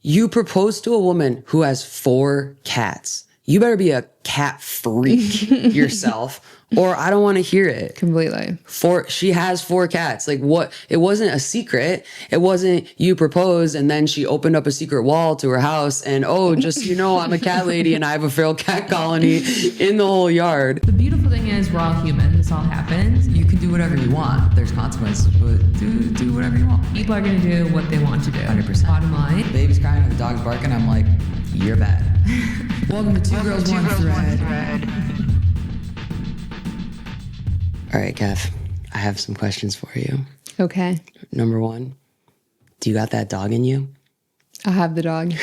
You propose to a woman who has 4 cats. You better be a cat freak yourself, or I don't want to hear it. Completely. She has 4 cats. Like, what? It wasn't a secret. It wasn't you proposed and then she opened up a secret wall to her house and, oh, just so you know, I'm a cat lady and I have a feral cat colony in the whole yard. The beautiful thing is we're all human. This all happens. You can do whatever you want. There's consequences, but do whatever you want. People are going to do what they want to do. 100%. Bottom line. The baby's crying and the dog's barking. I'm like, you're bad. Welcome to Two Girls, One Thread. All right, Kev, I have some questions for you. Okay. Number 1, do you got that dog in you? I have the dog.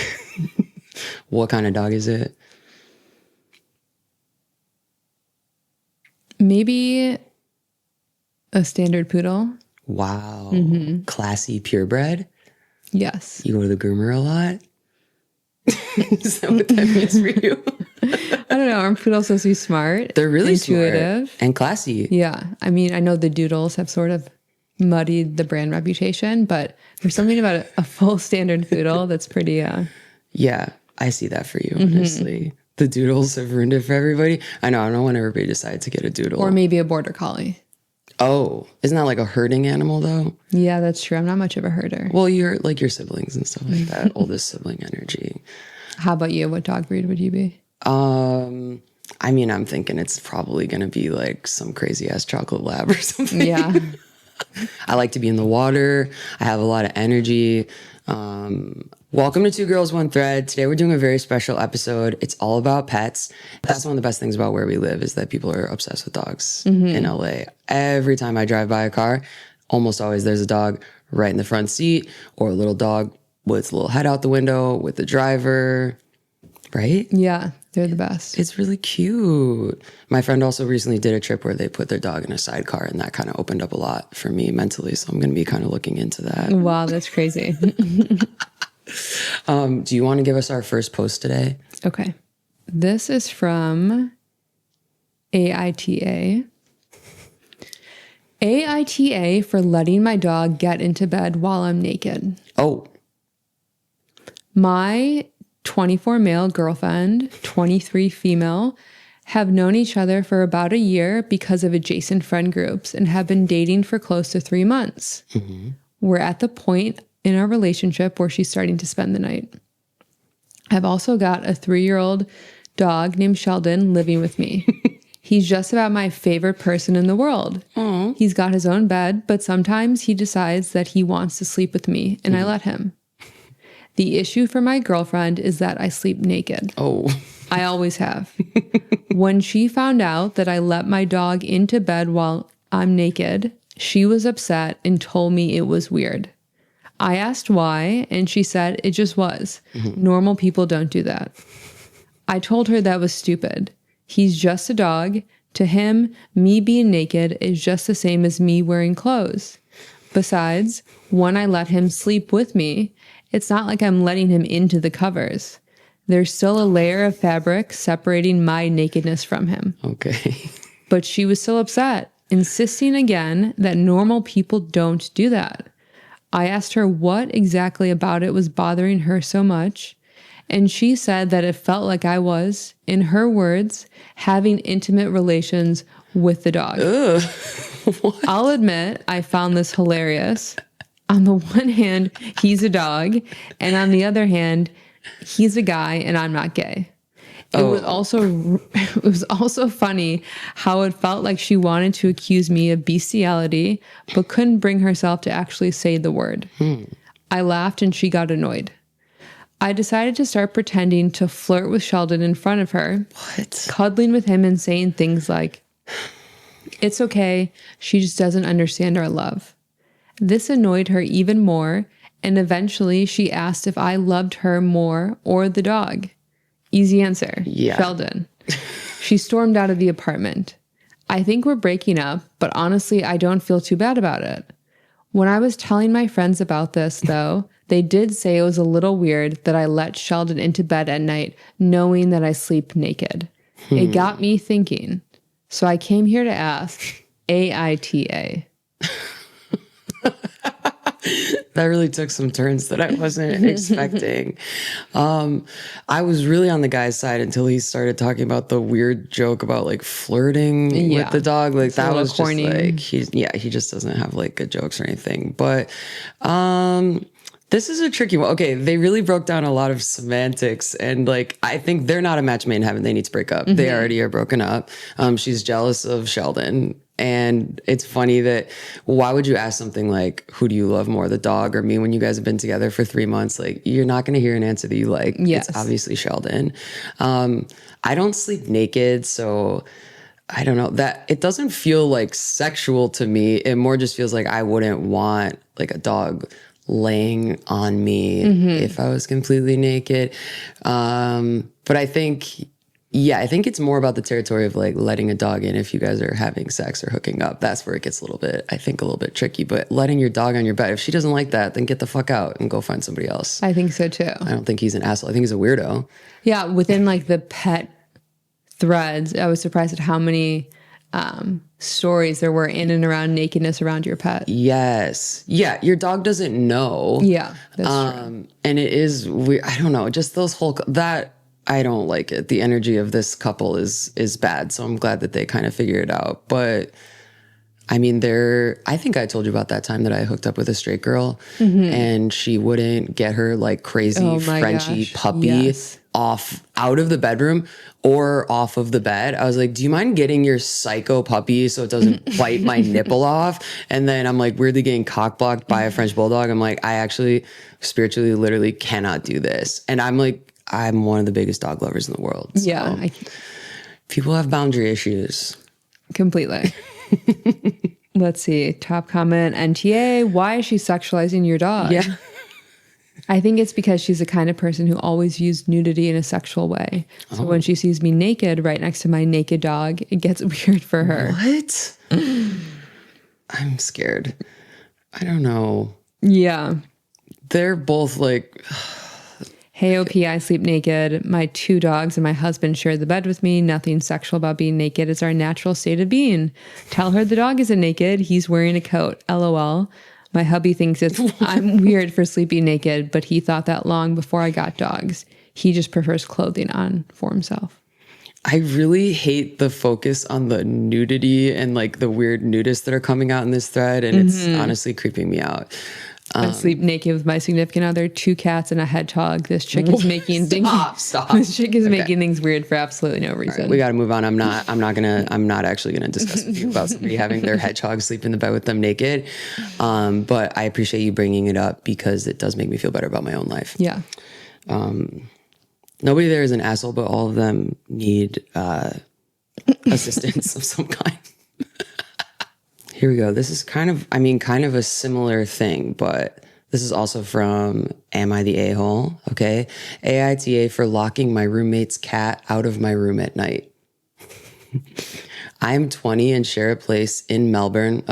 What kind of dog is it? Maybe a standard poodle. Wow. Classy purebred? Yes. You go to the groomer a lot? Is that what that means for you? I don't know. Aren't poodles supposed to be smart? They're really intuitive, smart and classy. Yeah. I mean, I know the doodles have sort of muddied the brand reputation, but there's something about a full standard poodle that's pretty... Yeah, I see that for you, honestly. The doodles have ruined it for everybody. I know. I don't want everybody to decide to get a doodle. Or maybe a border collie. Oh, isn't that like a herding animal, though? Yeah, that's true. I'm not much of a herder. Well, you're like your siblings and stuff like that. Oldest sibling energy. How about you? What dog breed would you be? I mean, I'm thinking it's probably going to be like some crazy ass chocolate lab or something. Yeah. I like to be in the water. I have a lot of energy. Welcome to Two Girls, One Thread. Today we're doing a very special episode. It's all about pets. That's one of the best things about where we live is that people are obsessed with dogs in LA. Every time I drive by a car, almost always there's a dog right in the front seat or a little dog with a little head out the window with the driver, right? Yeah, they're the best. It's really cute. My friend also recently did a trip where they put their dog in a sidecar, and that kind of opened up a lot for me mentally. So I'm going to be kind of looking into that. Wow, that's crazy. Do you want to give us our first post today? Okay. This is from AITA. AITA for letting my dog get into bed while I'm naked. Oh. My 24 male girlfriend, 23 female, have known each other for about a year because of adjacent friend groups and have been dating for close to 3 months. We're at the point in our relationship where she's starting to spend the night. I've also got a 3-year-old dog named Sheldon living with me. He's just about my favorite person in the world. Aww. He's got his own bed, but sometimes he decides that he wants to sleep with me, and I let him. The issue for my girlfriend is that I sleep naked. Oh. I always have. When she found out that I let my dog into bed while I'm naked, she was upset and told me it was weird. I asked why, and she said it just was. Normal people don't do that. I told her that was stupid. He's just a dog. To him, me being naked is just the same as me wearing clothes. Besides, when I let him sleep with me, it's not like I'm letting him into the covers. There's still a layer of fabric separating my nakedness from him. Okay. But she was still upset, insisting again that normal people don't do that. I asked her what exactly about it was bothering her so much, and she said that it felt like I was, in her words, having intimate relations with the dog. I'll admit I found this hilarious. On the one hand, he's a dog, and on the other hand, he's a guy and I'm not gay. It was also funny how it felt like she wanted to accuse me of bestiality, but couldn't bring herself to actually say the word. I laughed and she got annoyed. I decided to start pretending to flirt with Sheldon in front of her, cuddling with him and saying things like, "It's okay, she just doesn't understand our love." This annoyed her even more, and eventually she asked if I loved her more or the dog. Easy answer. Yeah. Sheldon. She stormed out of the apartment. I think we're breaking up, but honestly, I don't feel too bad about it. When I was telling my friends about this, though, they did say it was a little weird that I let Sheldon into bed at night knowing that I sleep naked. It got me thinking. So I came here to ask, AITA. That really took some turns that I wasn't expecting. I was really on the guy's side until he started talking about the weird joke about like flirting Yeah. with the dog. Like It's a that little was corny. just like he just doesn't have like good jokes or anything. But this is a tricky one. Okay, they really broke down a lot of semantics, and like I think they're not a match made in heaven. They need to break up. They already are broken up. She's jealous of Sheldon. And it's funny that why would you ask something like, who do you love more, the dog or me, when you guys have been together for 3 months? Like, you're not going to hear an answer that you like. Yes. It's obviously Sheldon. I don't sleep naked, so I don't know, that it doesn't feel like sexual to me. It more just feels like I wouldn't want like a dog laying on me if I was completely naked. But I think it's more about the territory of like letting a dog in if you guys are having sex or hooking up. That's where it gets a little bit tricky. But letting your dog on your bed, if she doesn't like that, then get the fuck out and go find somebody else. I think so too. I don't think he's an asshole. I think he's a weirdo. Yeah, within like the pet threads, I was surprised at how many stories there were in and around nakedness around your pet. Yes. Yeah, your dog doesn't know. Yeah, that's true. And it is weird. I don't know. Just those whole that. I don't like it. The energy of this couple is bad. So I'm glad that they kind of figure it out. But I mean, I think I told you about that time that I hooked up with a straight girl and she wouldn't get her like crazy Frenchy puppy out of the bedroom or off of the bed. I was like, do you mind getting your psycho puppy so it doesn't bite my nipple off? And then I'm like weirdly getting cock blocked by a French bulldog. I'm like, I actually spiritually literally cannot do this. And I'm like, I'm one of the biggest dog lovers in the world. So Yeah. people have boundary issues. Completely. Let's see. Top comment, NTA. Why is she sexualizing your dog? Yeah. I think it's because she's the kind of person who always views nudity in a sexual way. So when she sees me naked right next to my naked dog, it gets weird for her. What? I'm scared. I don't know. Yeah. They're both like... Hey, OP, I sleep naked. My 2 dogs and my husband share the bed with me. Nothing sexual about being naked. It's our natural state of being. Tell her the dog isn't naked. He's wearing a coat. LOL. My hubby thinks I'm weird for sleeping naked, but he thought that long before I got dogs. He just prefers clothing on for himself. I really hate the focus on the nudity and like the weird nudists that are coming out in this thread. And it's honestly creeping me out. I sleep naked with my significant other, 2 cats and a hedgehog. This chick is making things. Stop. This chick is making things weird for absolutely no reason. Right, we got to move on. I'm not actually gonna discuss with you about somebody having their hedgehog sleep in the bed with them naked. But I appreciate you bringing it up because it does make me feel better about my own life. Yeah. Nobody there is an asshole, but all of them need assistance of some kind. Here we go. This is kind of a similar thing, but this is also from Am I the A-hole? Okay. AITA for locking my roommate's cat out of my room at night. I'm 20 and share a place in Melbourne,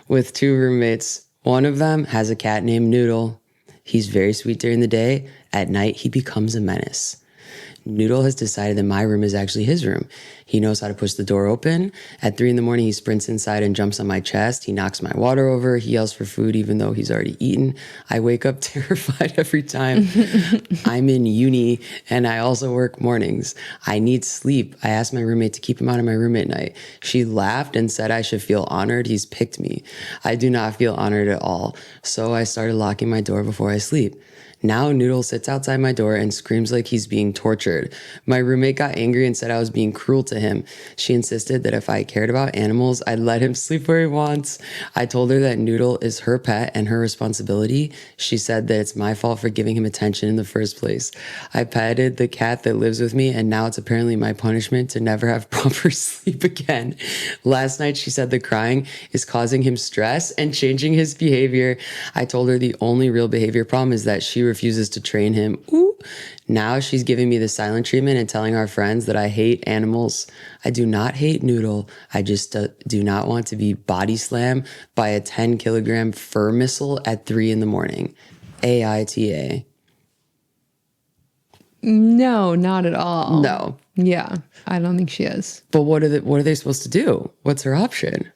with 2 roommates. One of them has a cat named Noodle. He's very sweet during the day. At night, he becomes a menace. Noodle has decided that my room is actually his room. He knows how to push the door open. At 3 a.m, he sprints inside and jumps on my chest. He knocks my water over. He yells for food even though he's already eaten. I wake up terrified every time. I'm in uni and I also work mornings. I need sleep. I asked my roommate to keep him out of my room at night. She laughed and said I should feel honored. He's picked me. I do not feel honored at all. So I started locking my door before I sleep. Now Noodle sits outside my door and screams like he's being tortured. My roommate got angry and said I was being cruel to him. She insisted that if I cared about animals, I'd let him sleep where he wants. I told her that Noodle is her pet and her responsibility. She said that it's my fault for giving him attention in the first place. I petted the cat that lives with me, and now it's apparently my punishment to never have proper sleep again. Last night, she said the crying is causing him stress and changing his behavior. I told her the only real behavior problem is that she refuses to train him. Ooh. Now she's giving me the silent treatment and telling our friends that I hate animals. I do not hate Noodle. I just do not want to be body slammed by a 10-kilogram fur missile at 3 a.m. AITA. No, not at all. No. Yeah, I don't think she is. But what are they supposed to do? What's her option?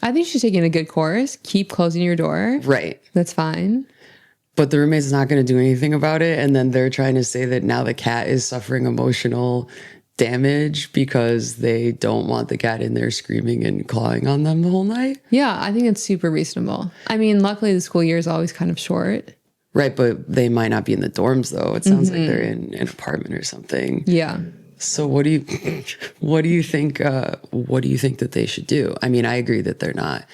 I think she's taking a good course. Keep closing your door. Right. That's fine. But the roommate's not going to do anything about it. And then they're trying to say that now the cat is suffering emotional damage because they don't want the cat in there screaming and clawing on them the whole night. Yeah, I think it's super reasonable. I mean, luckily the school year is always kind of short. Right. But they might not be in the dorms, though. It sounds like they're in an apartment or something. Yeah. So what do you think that they should do? I mean, I agree that they're not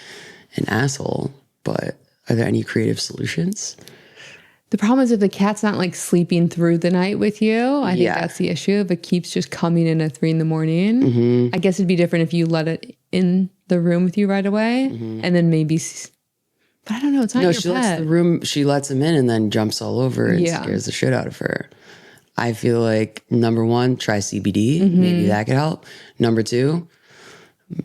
an asshole, but are there any creative solutions? The problem is if the cat's not like sleeping through the night with you, I think that's the issue. If it keeps just coming in at 3 a.m, I guess it'd be different if you let it in the room with you right away and then maybe, but I don't know. It's not your pet. She lets him in and then jumps all over and scares the shit out of her. I feel like number 1, try CBD. Maybe that could help. Number 2,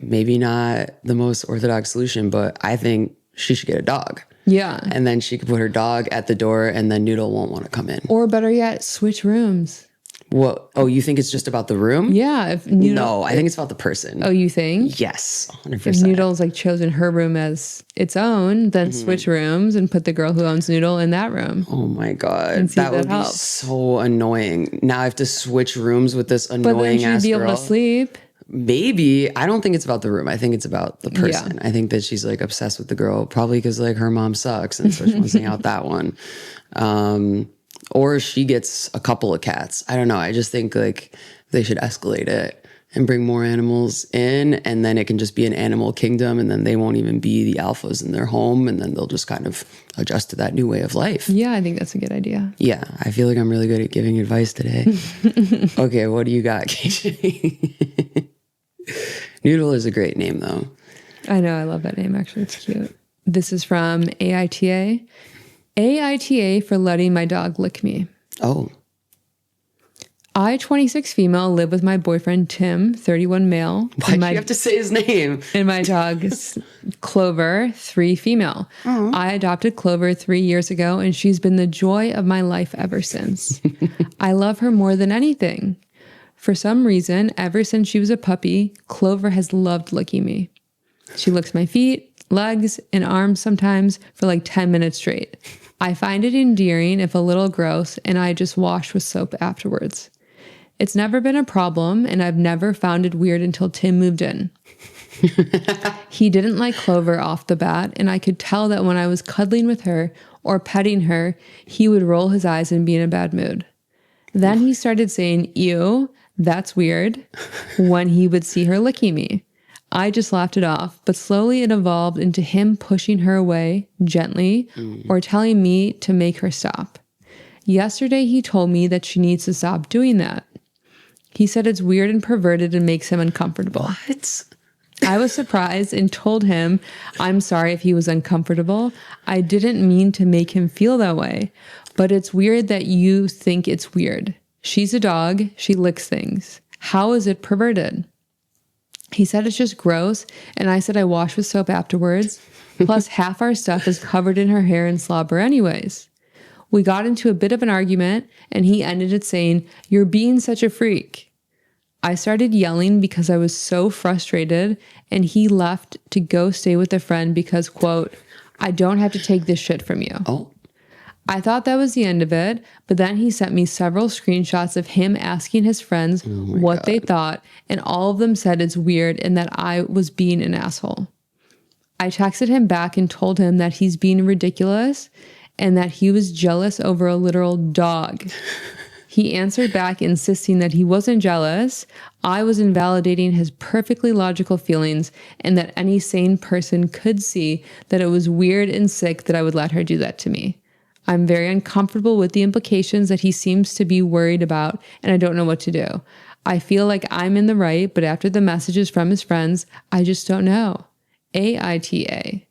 maybe not the most orthodox solution, but I think she should get a dog. Yeah. And then she could put her dog at the door and then Noodle won't want to come in. Or better yet, switch rooms. Well, oh, you think it's just about the room? Yeah. No, I think it's about the person. Oh, you think? Yes, 100%. If Noodle's like chosen her room as its own, then switch rooms and put the girl who owns Noodle in that room. Oh my God. That would be so annoying. Now I have to switch rooms with this annoying ass girl. But then she'd be able to sleep. Maybe. I don't think it's about the room. I think it's about the person. I think that she's like obsessed with the girl, probably because like her mom sucks and so she wants to hang out that one. Or she gets a couple of cats. I don't know. I just think like they should escalate it and bring more animals in, and then it can just be an animal kingdom, and then they won't even be the alphas in their home, and then they'll just kind of adjust to that new way of life. Yeah, I think that's a good idea. Yeah, I feel like I'm really good at giving advice today. Okay, what do you got, KJ? Noodle is a great name, though. I know. I love that name, actually. It's cute. This is from AITA. AITA for letting my dog lick me. Oh. I, 26 female, live with my boyfriend, Tim, 31 male. Why do you have to say his name? And my dog is Clover, 3 female. Aww. I adopted Clover 3 years ago, and she's been the joy of my life ever since. I love her more than anything. For some reason, ever since she was a puppy, Clover has loved licking me. She licks my feet, legs, and arms sometimes for like 10 minutes straight. I find it endearing if a little gross, and I just wash with soap afterwards. It's never been a problem, and I've never found it weird until Tim moved in. He didn't like Clover off the bat, and I could tell that when I was cuddling with her or petting her, he would roll his eyes and be in a bad mood. Then he started saying, "Ew, that's weird," when he would see her licking me. I just laughed it off, but slowly it evolved into him pushing her away gently or telling me to make her stop. Yesterday, he told me that she needs to stop doing that. He said it's weird and perverted and makes him uncomfortable. What? I was surprised and told him I'm sorry if he was uncomfortable. I didn't mean to make him feel that way, but it's weird that you think it's weird. She's a dog. She licks things. How is it perverted? He said it's just gross, and I said I wash with soap afterwards. Plus, half our stuff is covered in her hair and slobber anyways. We got into a bit of an argument, and he ended it saying, "You're being such a freak." I started yelling because I was so frustrated, and he left to go stay with a friend because, quote, "I don't have to take this shit from you." Oh. I thought that was the end of it, but then he sent me several screenshots of him asking his friends what they thought, and all of them said it's weird and that I was being an asshole. I texted him back and told him that he's being ridiculous and that he was jealous over a literal dog. He answered back insisting that he wasn't jealous, I was invalidating his perfectly logical feelings, and that any sane person could see that it was weird and sick that I would let her do that to me. I'm very uncomfortable with the implications that he seems to be worried about, and I don't know what to do. I feel like I'm in the right, but after the messages from his friends, I just don't know. AITA.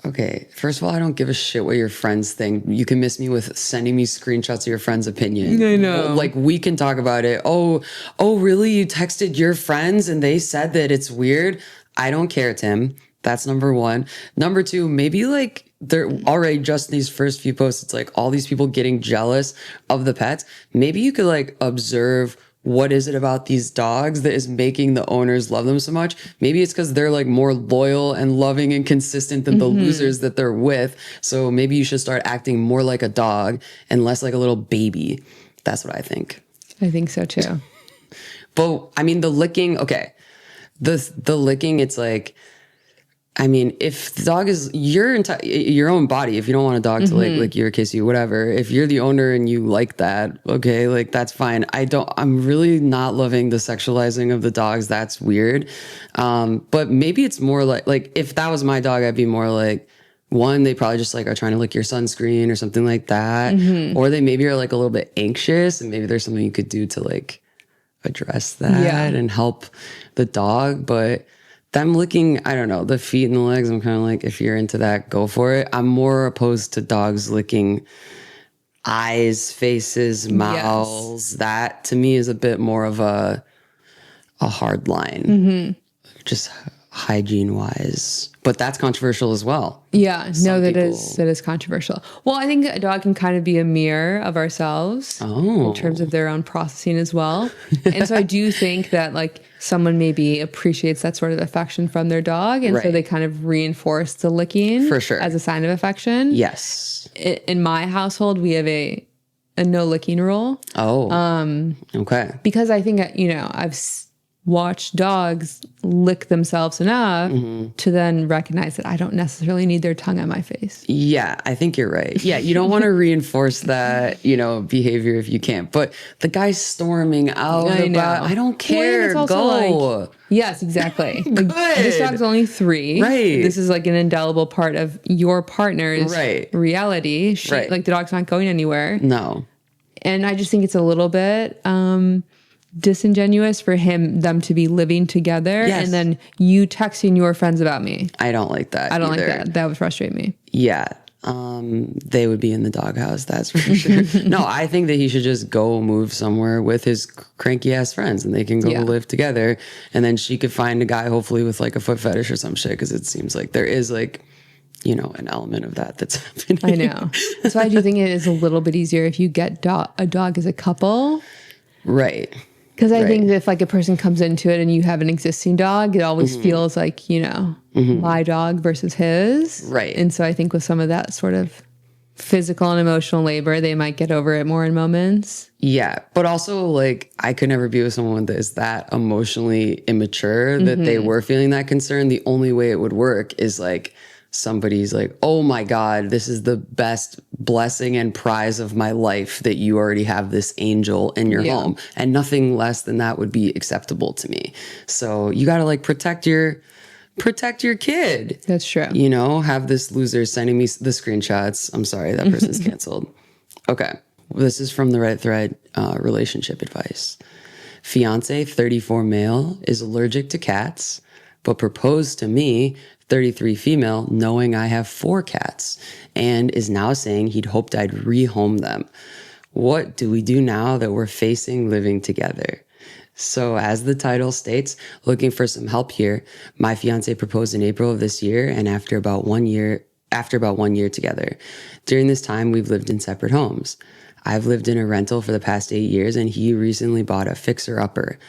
Okay, first of all, I don't give a shit what your friends think. You can miss me with sending me screenshots of your friend's opinion. I know. Like, we can talk about it. Oh, really? You texted your friends and they said that it's weird? I don't care, Tim. That's number 1. Number 2, maybe like they're already just in these first few posts, it's like all these people getting jealous of the pets. Maybe you could like observe what is it about these dogs that is making the owners love them so much? Maybe it's because they're like more loyal and loving and consistent than the losers that they're with. So maybe you should start acting more like a dog and less like a little baby. That's what I think. I think so too. But I mean, the licking, okay. The licking, it's like, I mean, if the dog is your own body, if you don't want a dog to lick you or kiss you, whatever, if you're the owner and you like that, okay, like that's fine. I'm really not loving the sexualizing of the dogs. That's weird. But maybe it's more like if that was my dog, I'd be more like, one, they probably just like are trying to lick your sunscreen or something like that. Or they maybe are like a little bit anxious and maybe there's something you could do to like address that and help the dog. But them licking, I don't know, the feet and the legs, I'm kind of like, if you're into that, go for it. I'm more opposed to dogs licking eyes, faces, mouths. That to me is a bit more of a hard line, just hygiene wise. But that's controversial as well. Yeah, no, that is controversial. Well, I think a dog can kind of be a mirror of ourselves in terms of their own processing as well. And so I do think that like someone maybe appreciates that sort of affection from their dog. And so they kind of reinforce the licking for sure as a sign of affection. Yes. In my household, we have a no licking rule. Okay. Because I think, I've watch dogs lick themselves enough to then recognize that I don't necessarily need their tongue on my face. Yeah, I think you're right. Yeah, you don't want to reinforce that, behavior if you can't. But the guy's storming out I don't care. Go. Yes, exactly. Like, this dog's only 3. Right. This is like an indelible part of your partner's reality. Like the dog's not going anywhere. No. And I just think it's a little bit disingenuous for them to be living together and then you texting your friends about me. I don't like that. I don't like that. That would frustrate me. Yeah. They would be in the doghouse, that's for sure. No, I think that he should just go move somewhere with his cranky ass friends and they can go live together. And then she could find a guy, hopefully with like a foot fetish or some shit. Cause it seems like there is like, an element of that's happening. I know. So I do think it is a little bit easier if you get a dog as a couple. Right. Because I think that if like a person comes into it and you have an existing dog, it always feels like, my dog versus his. Right. And so I think with some of that sort of physical and emotional labor, they might get over it more in moments. Yeah. But also like I could never be with someone that is that emotionally immature that they were feeling that concern. The only way it would work is like somebody's like, oh my God, this is the best blessing and prize of my life that you already have this angel in your home. And nothing less than that would be acceptable to me. So you got to like protect your kid. That's true. Have this loser sending me the screenshots. I'm sorry, that person's canceled. Okay. This is from the Reddit thread, relationship advice. Fiancé, 34 male, is allergic to cats, but proposed to me, 33 female, knowing I have 4 cats, and is now saying he'd hoped I'd rehome them. What do we do now that we're facing living together? So as the title states, looking for some help here, my fiance proposed in April of this year, and after about 1 year together. During this time, we've lived in separate homes. I've lived in a rental for the past 8 years, and he recently bought a fixer-upper.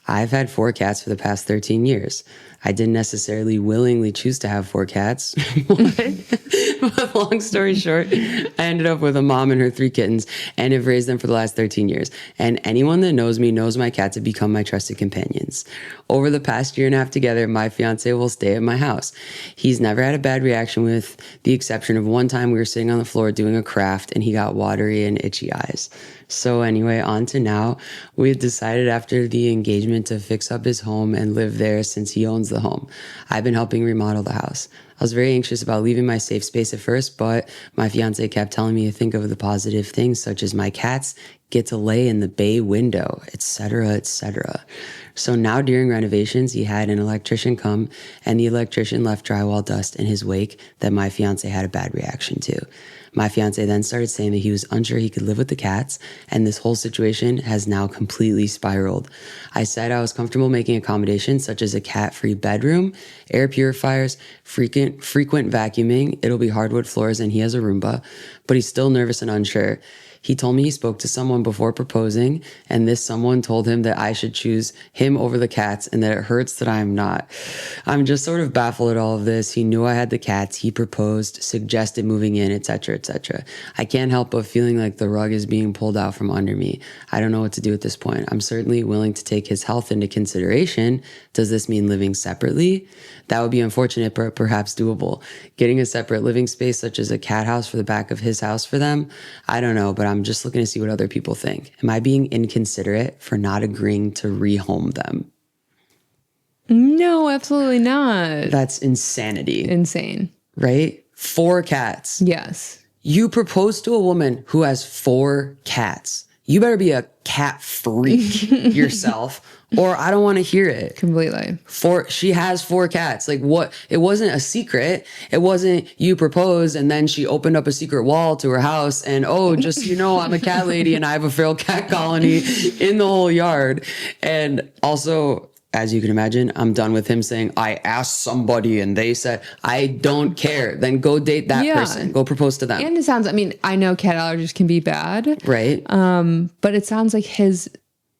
I've had 4 cats for the past 13 years. I didn't necessarily willingly choose to have 4 cats. But long story short, I ended up with a mom and her 3 kittens and have raised them for the last 13 years. And anyone that knows me knows my cats have become my trusted companions. Over the past year and a half together, my fiance will stay at my house. He's never had a bad reaction with the exception of one time we were sitting on the floor doing a craft and he got watery and itchy eyes. So anyway, on to now. We had decided after the engagement to fix up his home and live there since he owns the home. I've been helping remodel the house. I was very anxious about leaving my safe space at first, but my fiance kept telling me to think of the positive things such as my cats get to lay in the bay window, etc., etc. So now during renovations, he had an electrician come and the electrician left drywall dust in his wake that my fiance had a bad reaction to. My fiance then started saying that he was unsure he could live with the cats, and this whole situation has now completely spiraled. I said I was comfortable making accommodations such as a cat-free bedroom, air purifiers, frequent vacuuming. It'll be hardwood floors, and he has a Roomba, but he's still nervous and unsure. He told me he spoke to someone before proposing, and this someone told him that I should choose him over the cats and that it hurts that I'm not. I'm just sort of baffled at all of this. He knew I had the cats. He proposed, suggested moving in, etc., etc. I can't help but feeling like the rug is being pulled out from under me. I don't know what to do at this point. I'm certainly willing to take his health into consideration. Does this mean living separately? That would be unfortunate, but perhaps doable. Getting a separate living space, such as a cat house for the back of his house for them, I don't know, but I'm just looking to see what other people think. Am I being inconsiderate for not agreeing to rehome them? No, absolutely not. That's insanity. Insane. Right? 4 cats. Yes. You propose to a woman who has 4 cats. You better be a cat freak yourself, or I don't want to hear it. Completely. She has 4 cats. Like, what? It wasn't a secret. It wasn't you proposed and then she opened up a secret wall to her house and, oh, just so you know, I'm a cat lady and I have a feral cat colony in the whole yard. And also, as you can imagine, I'm done with him saying, I asked somebody and they said, I don't care. Then go date that person. Go propose to them. And it sounds, I mean, I know cat allergies can be bad. Right. But it sounds like his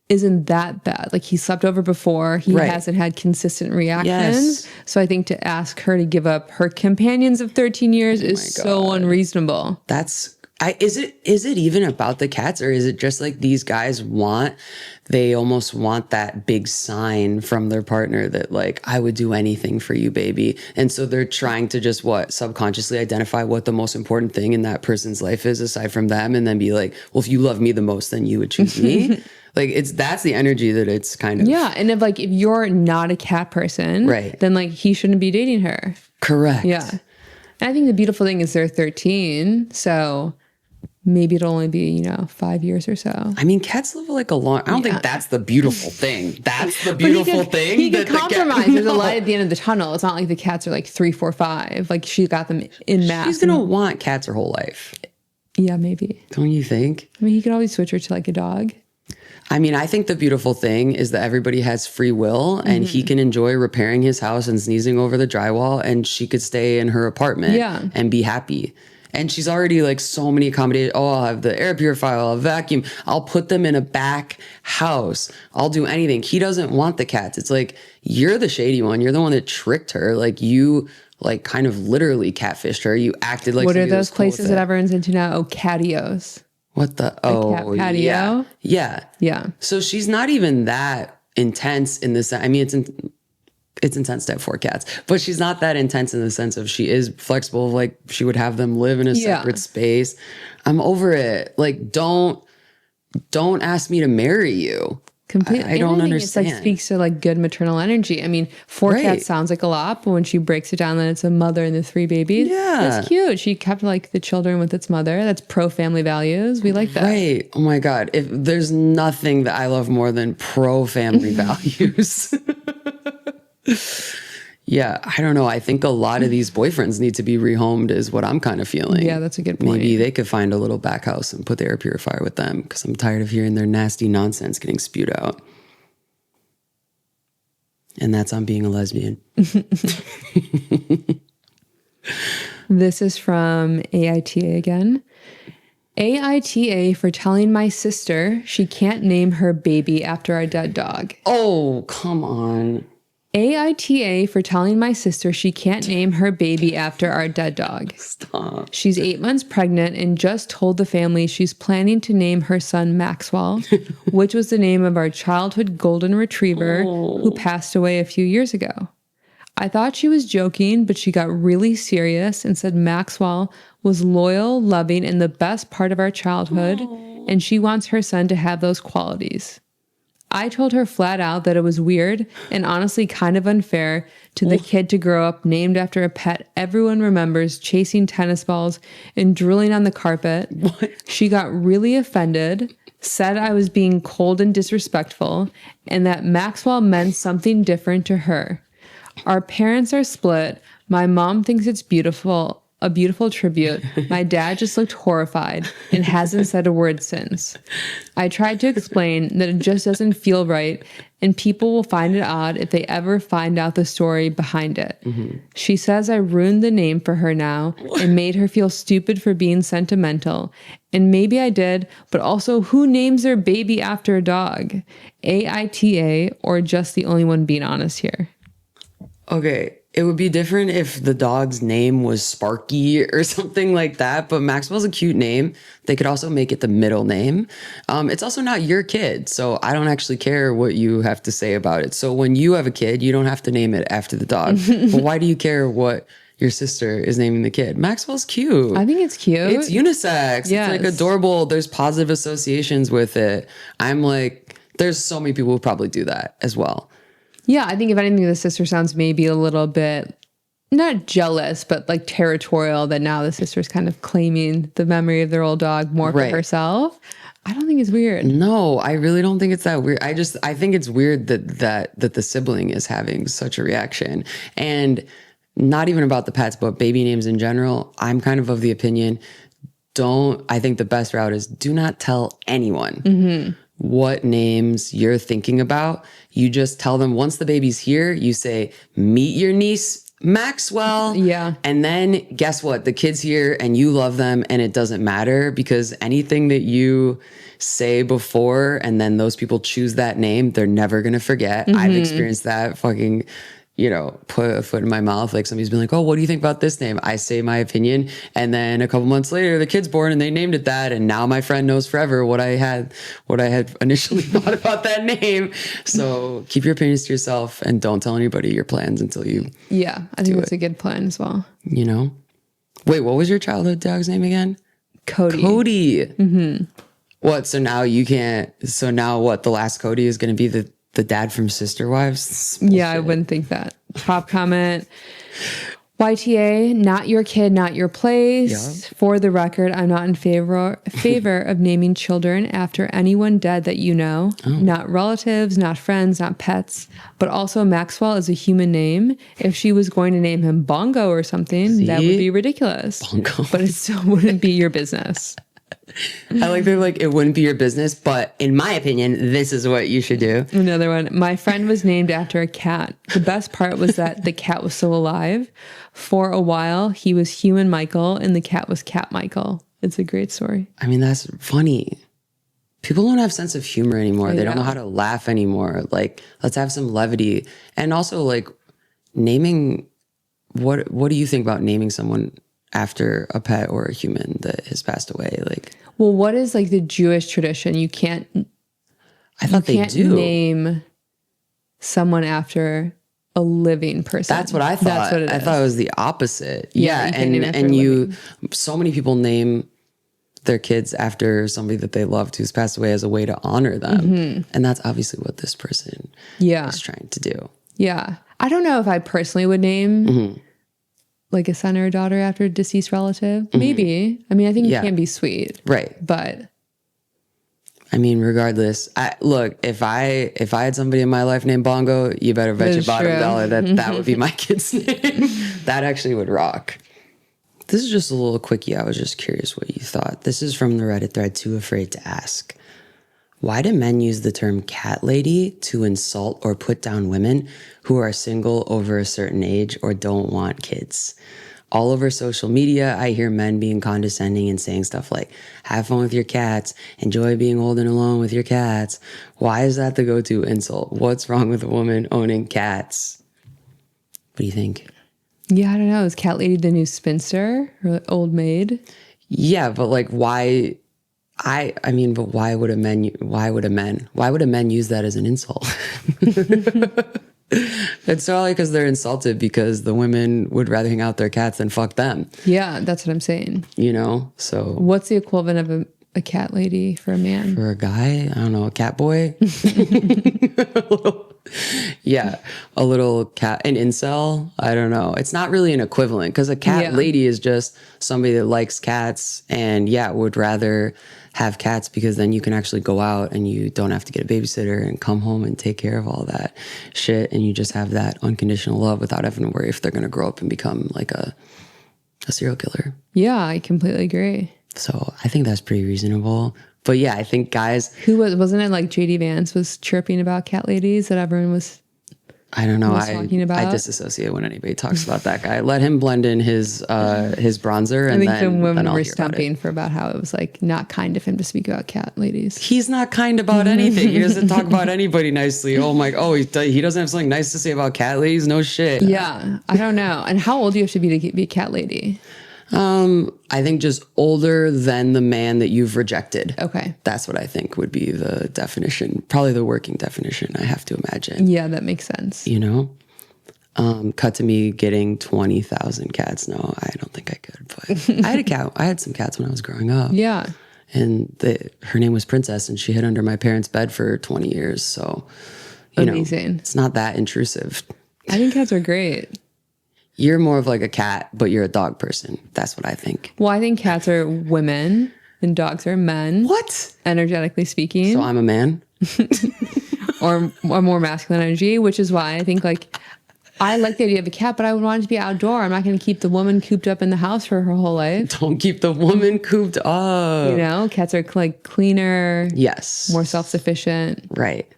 isn't that bad. Like, he slept over before. He hasn't had consistent reactions. Yes. So I think to ask her to give up her companions of 13 years is so unreasonable. Is it even about the cats, or is it just like these guys they almost want that big sign from their partner that, like, I would do anything for you, baby. And so they're trying to just subconsciously identify what the most important thing in that person's life is aside from them, and then be like, well, if you love me the most, then you would choose me. Like, that's the energy that it's kind of. Yeah. And if you're not a cat person, then he shouldn't be dating her. Correct. Yeah. And I think the beautiful thing is they're 13. So maybe it'll only be, 5 years or so. I mean, cats live I don't think that's the beautiful thing. That's the beautiful thing. He could compromise. There's a light at the end of the tunnel. It's not like the cats are 3, 4, 5. Like, she got them in mass. She's going to want cats her whole life. Yeah, maybe. Don't you think? I mean, he could always switch her to a dog. I mean, I think the beautiful thing is that everybody has free will and he can enjoy repairing his house and sneezing over the drywall, and she could stay in her apartment and be happy. And she's already so many accommodated. Oh, I'll have the air purifier, I'll vacuum. I'll put them in a back house. I'll do anything. He doesn't want the cats. It's you're the shady one. You're the one that tricked her. You kind of literally catfished her. You acted like. What are those places that everyone's into now? Oh, catios. What the? Cat patio? Yeah. So she's not even that intense in this. I mean, it's intense to have 4 cats, but she's not that intense in the sense of she is flexible. She would have them live in a separate space. I'm over it. Don't ask me to marry you. Completely. I don't understand. It speaks to good maternal energy. I mean, 4 cats sounds like a lot, but when she breaks it down, then it's a mother and the 3 babies. Yeah. That's cute. She kept the children with its mother. That's pro-family values. We like that. Right. Oh my God. If there's nothing that I love more than pro-family values. Yeah, I don't know. I think a lot of these boyfriends need to be rehomed is what I'm kind of feeling. Yeah, that's a good point. Maybe they could find a little back house and put the air purifier with them, because I'm tired of hearing their nasty nonsense getting spewed out. And that's on being a lesbian. This is from AITA again. AITA for telling my sister she can't name her baby after our dead dog. Oh, come on. AITA for telling my sister she can't name her baby after our dead dog. Stop. She's 8 months pregnant and just told the family she's planning to name her son Maxwell, which was the name of our childhood golden retriever who passed away a few years ago. I thought she was joking, but she got really serious and said Maxwell was loyal, loving, and the best part of our childhood, and she wants her son to have those qualities. I told her flat out that it was weird and honestly kind of unfair to the kid to grow up named after a pet everyone remembers chasing tennis balls and drooling on the carpet. What? She got really offended, said I was being cold and disrespectful, and that Maxwell meant something different to her. Our parents are split. My mom thinks it's beautiful, a beautiful tribute. My dad just looked horrified and hasn't said a word since. I tried to explain that it just doesn't feel right, and people will find it odd if they ever find out the story behind it. She says I ruined the name for her now and made her feel stupid for being sentimental. And maybe I did, but also who names their baby after a dog? AITA, or just the only one being honest here? Okay, it would be different if the dog's name was Sparky or something like that, but Maxwell's a cute name. They could also make it the middle name. It's also not your kid, so I don't actually care what you have to say about it. So when you have a kid, you don't have to name it after the dog. But why do you care what your sister is naming the kid? Maxwell's cute. I think it's cute. It's unisex. Yes. It's like adorable. There's positive associations with it. I'm like, there's so many people who probably do that as well. Yeah, I think if anything, the sister sounds maybe a little bit, not jealous, but like territorial that now the sister's kind of claiming the memory of their old dog more for herself. I don't think it's weird. No, I really don't think it's that weird. I think it's weird that the sibling is having such a reaction. And not even about the pets, but baby names in general. I'm kind of the opinion, I think the best route is do not tell anyone what names you're thinking about. You just tell them once the baby's here, you say, meet your niece, Maxwell. Yeah. And then guess what? The kid's here and you love them and it doesn't matter, because anything that you say before and then those people choose that name, they're never going to forget. I've experienced that fucking, put a foot in my mouth. Like somebody's been like, oh, what do you think about this name? I say my opinion. And then a couple months later, the kid's born and they named it that. And now my friend knows forever what I had initially thought about that name. So keep your opinions to yourself and don't tell anybody your plans until you. Yeah, I think that's a good plan as well. Wait, what was your childhood dog's name again? Cody. What? So now you can't. So now what? The last Cody is going to be the dad from Sister Wives? Yeah, I wouldn't think that. Top comment. YTA, not your kid, not your place. Yeah. For the record, I'm not in favor of naming children after anyone dead that you know. Not relatives, not friends, not pets. But also Maxwell is a human name. If she was going to name him Bongo or something, that would be ridiculous. Bongo. But it still wouldn't be your business. I like they're like, it wouldn't be your business, but in my opinion, this is what you should do. Another one. My friend was named after a cat. The best part was that the cat was still alive. For a while, he was Human Michael and the cat was Cat Michael. It's a great story. I mean, that's funny. People don't have sense of humor anymore. They don't know how to laugh anymore. Like, let's have some levity. And also, like, naming, what do you think about naming someone after a pet or a human that has passed away? Like, well, what is like the Jewish tradition? You can't. I thought they do name someone after a living person. That's what I thought. That's what it is. I thought it was the opposite. Yeah, you can't name after a living. So many people name their kids after somebody that they loved who's passed away as a way to honor them, and that's obviously what this person is trying to do. Yeah, I don't know if I personally would name. Like a son or a daughter after a deceased relative. Maybe. I mean, I think it can be sweet. Right. But I mean, regardless, look, if I had somebody in my life named Bongo, you better bet your bottom dollar that would be my kid's name. That actually would rock. This is just a little quickie. I was just curious what you thought. This is from the Reddit thread, TooAfraidToAsk. Why do men use the term cat lady to insult or put down women who are single over a certain age or don't want kids? All over social media, I hear men being condescending and saying stuff like, have fun with your cats, enjoy being old and alone with your cats. Why is that the go-to insult? What's wrong with a woman owning cats? What do you think? yeah, I don't know. Is cat lady the new spinster or old maid? Yeah, but like why... I mean, but why would a man use that as an insult? It's probably because they're insulted because the women would rather hang out with their cats than fuck them. Yeah, that's what I'm saying. So what's the equivalent of a cat lady for a man? For a guy, I don't know, a cat boy. A little cat, an incel. I don't know. It's not really an equivalent because a cat lady is just somebody that likes cats and would rather have cats because then you can actually go out and you don't have to get a babysitter and come home and take care of all that shit. And you just have that unconditional love without having to worry if they're going to grow up and become like a a serial killer. Yeah, I completely agree. So I think that's pretty reasonable. But yeah, I think guys, Wasn't it like JD Vance was chirping about cat ladies that everyone was I don't know. talking about? I disassociate when anybody talks about that guy. Let him blend in his bronzer, and I think then the women I'll were hear about it. stumping for about how it was like not kind of him to speak about cat ladies. He's not kind about anything. He doesn't talk about anybody nicely. He doesn't have something nice to say about cat ladies. No shit. Yeah, I don't know. And how old do you have to be to be a cat lady? I think just older than the man that you've rejected. Okay. That's what I think would be the definition, probably the working definition, I have to imagine. Yeah, that makes sense. You know? Cut to me getting 20,000 cats. No, I don't think I could. But I had a cat. I had some cats when I was growing up. Yeah. And her name was Princess, and she hid under my parents' bed for 20 years. So, Amazing. it's not that intrusive. I think cats are great. You're more of like a cat, but you're a dog person. That's what I think. Well, I think cats are women and dogs are men. What? Energetically speaking. So I'm a man? or more masculine energy, which is why I think like I like the idea of a cat, but I would want it to be outdoor. I'm not going to keep the woman cooped up in the house for her whole life. Don't keep the woman cooped up. You know, cats are like cleaner, Yes. more self-sufficient. Right.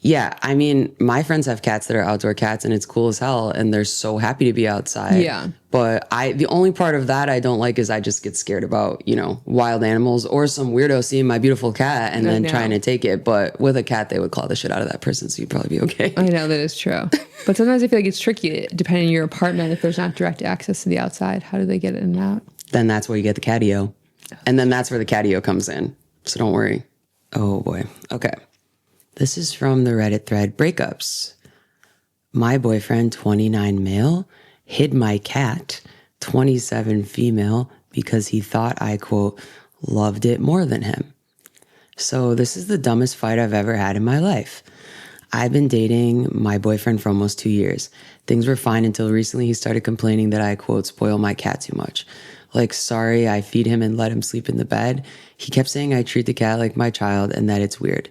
Yeah. I mean, my friends have cats that are outdoor cats, and it's cool as hell, and they're so happy to be outside. Yeah. But the only part of that I don't like is I just get scared about, wild animals or some weirdo seeing my beautiful cat and then trying to take it. But with a cat, they would claw the shit out of that person, so you'd probably be okay. I know that is true. But sometimes I feel like it's tricky depending on your apartment. If there's not direct access to the outside, how do they get in and out? Then that's where you get the catio. And then that's where the catio comes in. So don't worry. Oh boy. Okay. This is from the Reddit thread, Breakups. My boyfriend, 29 male, hid my cat, 27 female, because he thought I, quote, loved it more than him. So this is the dumbest fight I've ever had in my life. I've been dating my boyfriend for almost 2 years. Things were fine until recently he started complaining that I, quote, spoil my cat too much. Like, sorry, I feed him and let him sleep in the bed. He kept saying I treat the cat like my child and that it's weird.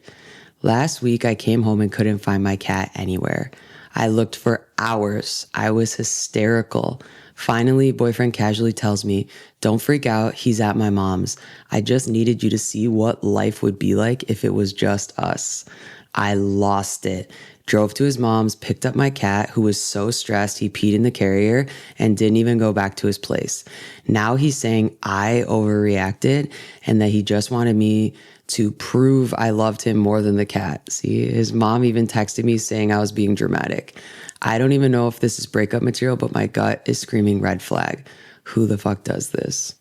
Last week, I came home and couldn't find my cat anywhere. I looked for hours. I was hysterical. Finally, boyfriend casually tells me, don't freak out. He's at my mom's. I just needed you to see what life would be like if it was just us. I lost it. Drove to his mom's, picked up my cat, who was so stressed he peed in the carrier and didn't even go back to his place. Now he's saying I overreacted and that he just wanted me to prove I loved him more than the cat. See, his mom even texted me saying I was being dramatic. I don't even know if this is breakup material, but my gut is screaming red flag. Who the fuck does this?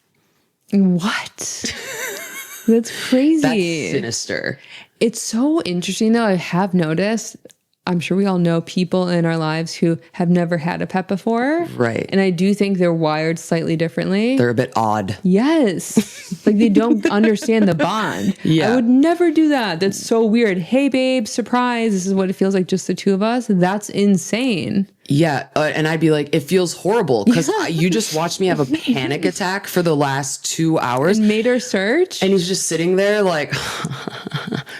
What? That's crazy. That's sinister. It's so interesting, though. I have noticed, I'm sure we all know people in our lives who have never had a pet before. Right. And I do think they're wired slightly differently. They're a bit odd. Yes. Like they don't understand the bond. Yeah. I would never do that. That's so weird. Hey, babe, surprise. This is what it feels like, just the two of us. That's insane. Yeah, and I'd be like, it feels horrible because you just watched me have a panic attack for the last 2 hours. And made her search. And he's just sitting there like,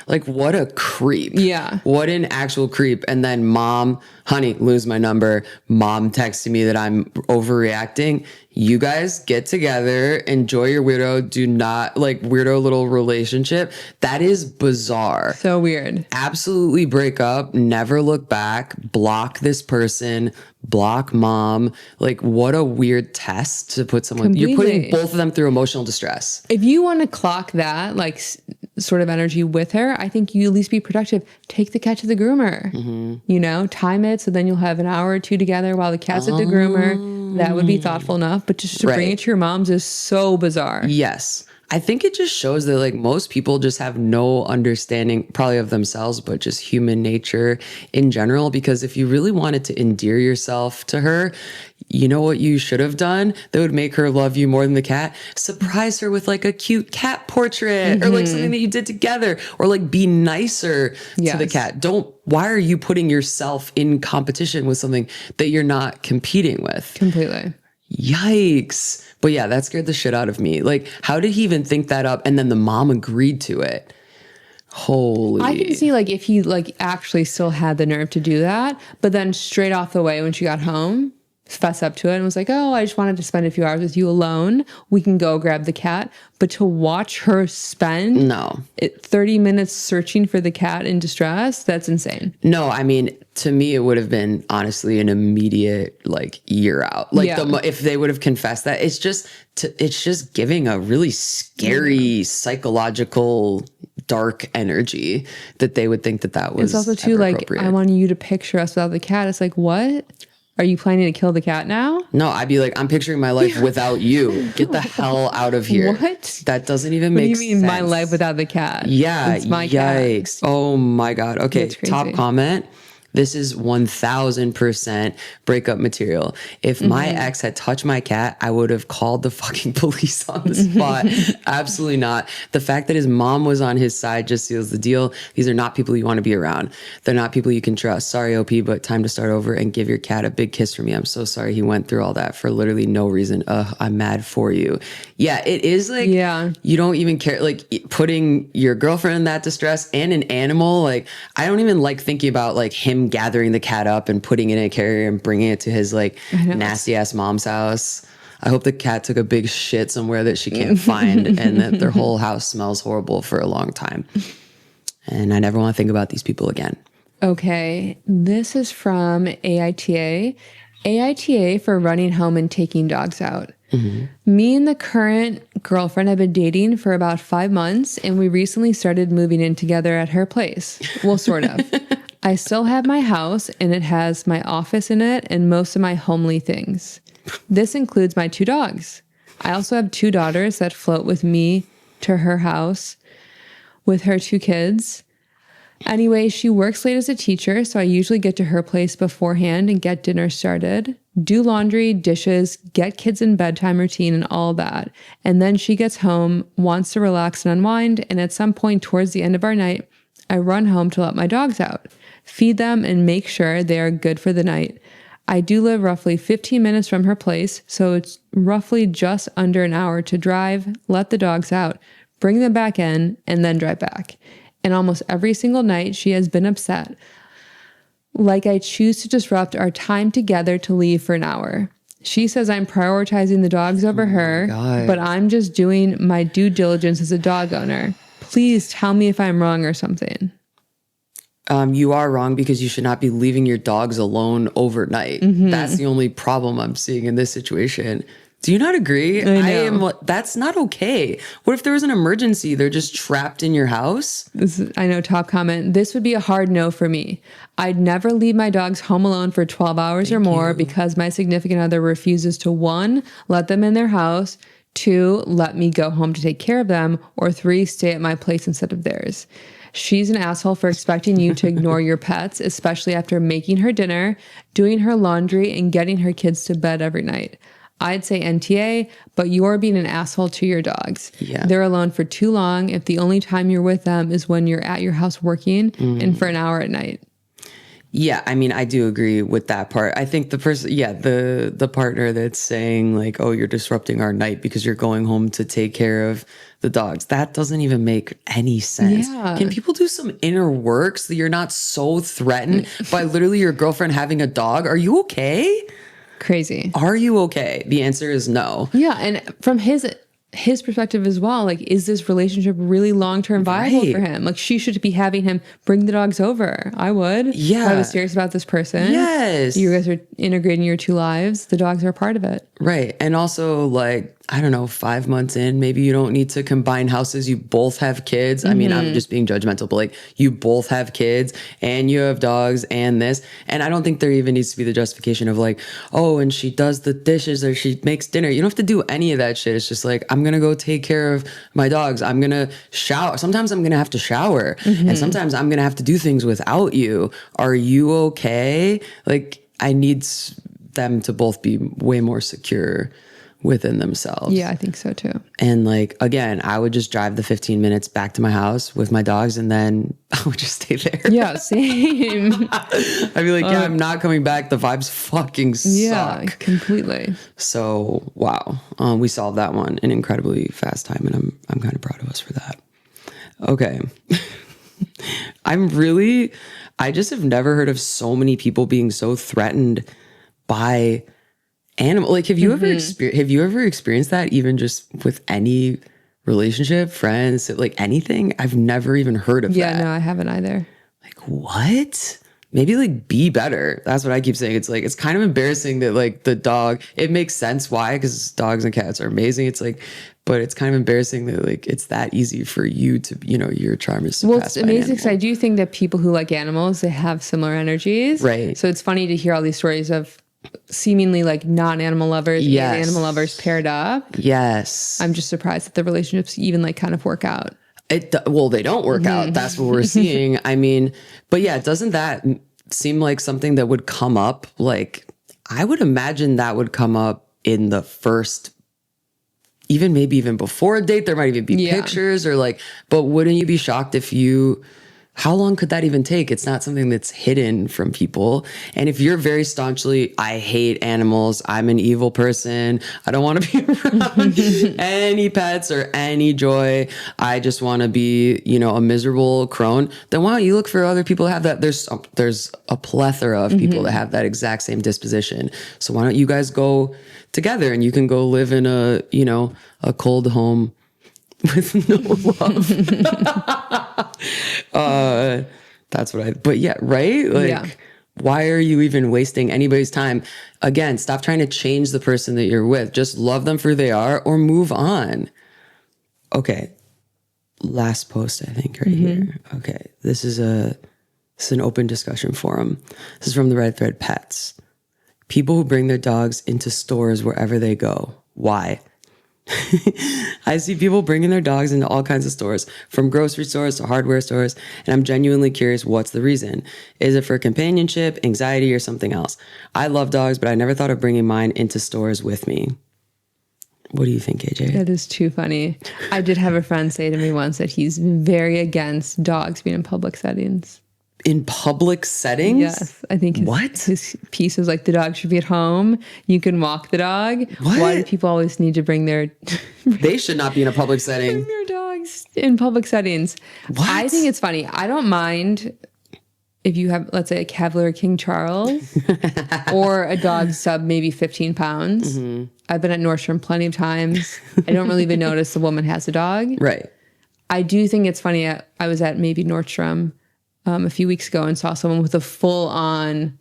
like what a creep. Yeah. What an actual creep. And then mom, honey, lose my number. Mom texting me that I'm overreacting. You guys get together, enjoy your weirdo, do not like weirdo little relationship. That is bizarre. So weird. Absolutely break up, never look back, block this person, block mom. Like what a weird test to put someone. Completely. You're putting both of them through emotional distress. If you want to clock that, like sort of energy with her, I think you at least be productive. Take the cat to the groomer, time it. So then you'll have an hour or two together while the cat's at the groomer. That would be thoughtful enough. But just to bring it to your mom's is so bizarre. Yes. I think it just shows that like most people just have no understanding probably of themselves, but just human nature in general. Because if you really wanted to endear yourself to her, you know what you should have done that would make her love you more than the cat? Surprise her with like a cute cat portrait or like something that you did together, or like be nicer to the cat. Why are you putting yourself in competition with something that you're not competing with? Completely. Yikes. But yeah, that scared the shit out of me. Like, how did he even think that up? And then the mom agreed to it. Holy. I can see like if he like actually still had the nerve to do that, but then straight off the way when she got home, fess up to it and was like, oh, I just wanted to spend a few hours with you alone. We can go grab the cat. But to watch her spend 30 minutes searching for the cat in distress, that's insane. No, I mean, to me, it would have been honestly an immediate like year out. Like if they would have confessed that, it's just giving a really scary psychological dark energy that they would think that was. It's also too like, I want you to picture us without the cat. It's like, what? Are you planning to kill the cat now? No, I'd be like, I'm picturing my life without you. Get the hell out of here. What? That doesn't even make sense. What do you mean my life without the cat? Yeah, it's my yikes. cat. Oh my God. Okay, top comment. This is 1000% breakup material. If my ex had touched my cat, I would have called the fucking police on the spot. Absolutely not. The fact that his mom was on his side just seals the deal. These are not people you want to be around. They're not people you can trust. Sorry, OP, but time to start over and give your cat a big kiss for me. I'm so sorry he went through all that for literally no reason. I'm mad for you. Yeah, it is like, you don't even care. Like putting your girlfriend in that distress and an animal. Like, I don't even like thinking about like him gathering the cat up and putting it in a carrier and bringing it to his like nasty ass mom's house. I hope the cat took a big shit somewhere that she can't find and that their whole house smells horrible for a long time. And I never want to think about these people again. Okay, this is from AITA. AITA for running home and taking dogs out. Me and the current girlfriend have been dating for about 5 months, and we recently started moving in together at her place. Well, sort of. I still have my house, and it has my office in it and most of my homely things. This includes my 2 dogs. I also have 2 daughters that float with me to her house with her 2 kids. Anyway, she works late as a teacher, so I usually get to her place beforehand and get dinner started, do laundry, dishes, get kids in bedtime routine and all that. And then she gets home, wants to relax and unwind, and at some point towards the end of our night, I run home to let my dogs out, feed them, and make sure they are good for the night. I do live roughly 15 minutes from her place, so it's roughly just under an hour to drive, let the dogs out, bring them back in, and then drive back. And almost every single night, she has been upset. Like I choose to disrupt our time together to leave for an hour. She says I'm prioritizing the dogs over her, but I'm just doing my due diligence as a dog owner. Please tell me if I'm wrong or something. You are wrong because you should not be leaving your dogs alone overnight. That's the only problem I'm seeing in this situation. Do you not agree? That's not okay. What if there was an emergency? They're just trapped in your house? I know, top comment. This would be a hard no for me. I'd never leave my dogs home alone for 12 hours or more because my significant other refuses to 1, let them in their house, 2, let me go home to take care of them, or 3, stay at my place instead of theirs. She's an asshole for expecting you to ignore your pets, especially after making her dinner, doing her laundry, and getting her kids to bed every night. I'd say NTA, but you're being an asshole to your dogs. Yeah. They're alone for too long if the only time you're with them is when you're at your house working and for an hour at night. Yeah, I mean, I do agree with that part. I think the person, the partner that's saying like, oh, you're disrupting our night because you're going home to take care of the dogs. That doesn't even make any sense. Yeah. Can people do some inner work so you're not so threatened by literally your girlfriend having a dog? Are you okay? Crazy. Are you okay? The answer is no. Yeah, and from his perspective as well, like, is this relationship really long-term viable for him? Like, she should be having him bring the dogs over. I would. Yeah. If I was serious about this person. Yes. You guys are integrating your 2 lives. The dogs are a part of it. Right. And also, like, I don't know, 5 months in, maybe you don't need to combine houses. You both have kids. I mean, I'm just being judgmental, but like you both have kids and you have dogs and this. And I don't think there even needs to be the justification of like, oh, and she does the dishes or she makes dinner. You don't have to do any of that shit. It's just like, I'm going to go take care of my dogs. I'm going to shower. Sometimes I'm going to have to shower and sometimes I'm going to have to do things without you. Are you okay? Like, I need them to both be way more secure within themselves. Yeah, I think so too. And like, again, I would just drive the 15 minutes back to my house with my dogs and then I would just stay there. Yeah, same. I'd be like, yeah, I'm not coming back. The vibes fucking suck. Yeah, completely. So, wow. We solved that one in incredibly fast time and I'm kind of proud of us for that. Okay. I just have never heard of so many people being so threatened by animal. Like, have you ever experienced that even just with any relationship, friends, like anything? I've never even heard of that. Yeah, no, I haven't either. Like, what? Maybe like be better. That's what I keep saying. It's like, it's kind of embarrassing that like the dog, it makes sense why, because dogs and cats are amazing. It's like, but it's kind of embarrassing that like it's that easy for you to, you know, your charm is surpassed. Well, it's amazing because I do think that people who like animals, they have similar energies. Right. So it's funny to hear all these stories of seemingly like non-animal lovers and animal lovers paired up. Yes. I'm just surprised that the relationships even like kind of work out. Well, they don't work out. That's what we're seeing. I mean, but yeah, doesn't that seem like something that would come up? Like, I would imagine that would come up in the first, even maybe even before a date. There might even be pictures or like, but wouldn't you be shocked if how long could that even take? It's not something that's hidden from people. And if you're very staunchly, I hate animals, I'm an evil person, I don't want to be around any pets or any joy, I just want to be, you know, a miserable crone, then why don't you look for other people that have that? There's a plethora of people that have that exact same disposition. So why don't you guys go together and you can go live in a, you know, a cold home with no love. That's what but yeah, right? Like, why are you even wasting anybody's time? Again, stop trying to change the person that you're with. Just love them for who they are or move on. Okay. Last post, I think, right here. Okay. This is an open discussion forum. This is from the Red Thread Pets. People who bring their dogs into stores wherever they go. Why? I see people bringing their dogs into all kinds of stores, from grocery stores to hardware stores, and I'm genuinely curious, what's the reason? Is it for companionship, anxiety, or something else? I love dogs, but I never thought of bringing mine into stores with me. What do you think, AJ? That is too funny. I did have a friend say to me once that he's very against dogs being in public settings. In public settings? Yes. I think his piece was like, the dog should be at home. You can walk the dog. What? Why do people always need to bring their They should not be in a public setting. bring their dogs in public settings? What? I think it's funny. I don't mind if you have, let's say, a Cavalier King Charles or a dog sub maybe 15 pounds. I've been at Nordstrom plenty of times. I don't really even notice the woman has a dog. Right. I do think it's funny. I was at maybe Nordstrom a few weeks ago and saw someone with a full-on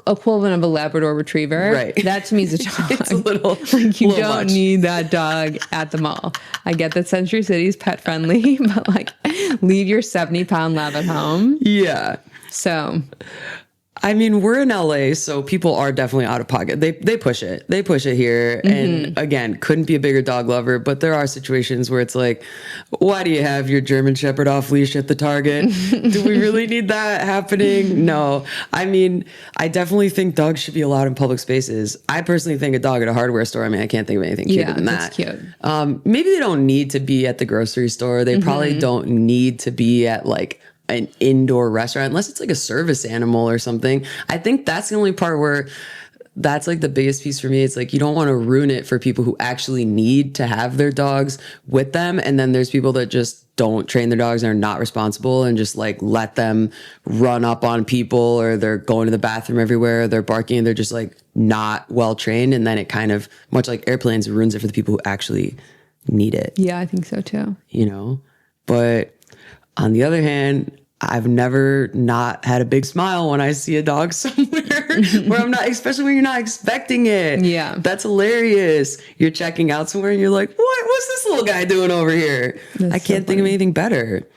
equivalent of a Labrador Retriever. Right. That to me is a dog. It's a little like you little don't much. need that dog at the mall. I get that Century City is pet friendly, but like leave your 70-pound lab at home. Yeah. So I mean, we're in LA, so people are definitely out of pocket. They push it. They push it here. And again, couldn't be a bigger dog lover, but there are situations where it's like, why do you have your German Shepherd off leash at the Target? Do we really need that happening? No. I mean, I definitely think dogs should be allowed in public spaces. I personally think a dog at a hardware store, I mean, I can't think of anything cuter than that. That's cute. Maybe they don't need to be at the grocery store. They probably don't need to be at like an indoor restaurant unless it's like a service animal or something. I think that's the only part where that's like the biggest piece for me. It's like you don't want to ruin it for people who actually need to have their dogs with them. And then there's people that just don't train their dogs and are not responsible and just like let them run up on people, or they're going to the bathroom everywhere, they're barking, and they're just like not well trained. And then it kind of, much like airplanes, ruins it for the people who actually need it. Yeah, I think so too. You know? But on the other hand, I've never not had a big smile when I see a dog somewhere where I'm not, especially when you're not expecting it. Yeah. That's hilarious. You're checking out somewhere and you're like, what's this little guy doing over here? I can't think of anything better.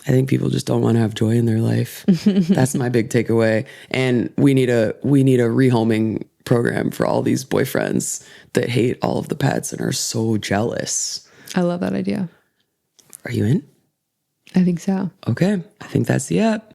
I think people just don't want to have joy in their life. That's my big takeaway. And we need a rehoming program for all these boyfriends that hate all of the pets and are so jealous. I love that idea. Are you in? I think so. Okay. I think that's the app.